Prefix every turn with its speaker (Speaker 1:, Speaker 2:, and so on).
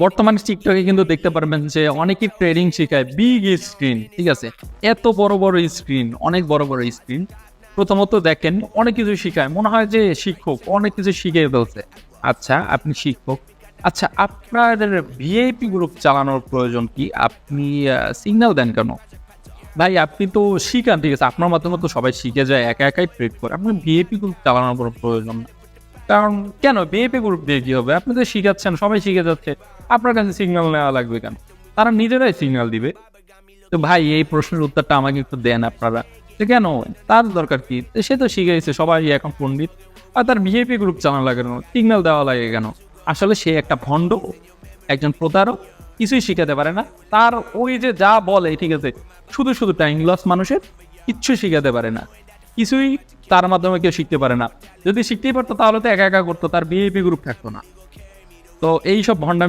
Speaker 1: বর্তমানে টিকটকে কিন্তু দেখতে পারবেন যে অনেকেই ট্রেডিং শেখায় বিগ স্ক্রিন, ঠিক আছে, এত বড় বড় স্ক্রিন, অনেক বড় বড় স্ক্রিন। প্রথমত দেখেন অনেক কিছু শিখায়, মনে হয় যে শিক্ষক অনেক কিছু শিখিয়ে ফেলছে। আচ্ছা, আপনি শিক্ষক, আচ্ছা আপনাদের ভিআইপি গ্রুপ চালানোর প্রয়োজন কি? আপনি সিগন্যাল দেন কেন? ভাই আপনি তো শিখান, ঠিক আছে, আপনার মাধ্যমে তো সবাই শিখে যায়, একা একাই ট্রেড করে, আপনার ভিআইপি গ্রুপ চালানোর কোনো প্রয়োজন না। কারণ কেন বিএপি গ্রুপ দিয়ে কি হবে? আপনি তো শিখাচ্ছেন, সবাই শিখে যাচ্ছে, আপনার কাছে সিগন্যাল নেওয়া লাগবে কেন? তারা নিজেরাই সিগন্যাল দিবে। তো ভাই এই প্রশ্নের উত্তরটা আমাকে একটু দেন আপনারা, যে কেন তার দরকার কি? সে তো শিখেছে, সবাই এখন পণ্ডিত, আর তার ভিআইপি গ্রুপ চালানো লাগে কেন, সিগন্যাল দেওয়া লাগে কেন? আসলে সে একটা ভণ্ড, একজন প্রতারক, কিছুই শিখাতে পারে না। তার ওই যে যা বলে, ঠিক আছে, শুধু শুধু টাইম লস মানুষের, কিচ্ছু শিখাতে পারে না, কিছুই তার মাধ্যমে কেউ শিখতে পারে না। যদি শিখতেই পারতো তাহলে তো একা একা করতো, তার ভিআইপি গ্রুপ থাকতো না। তো এই সব ভণ্ডামি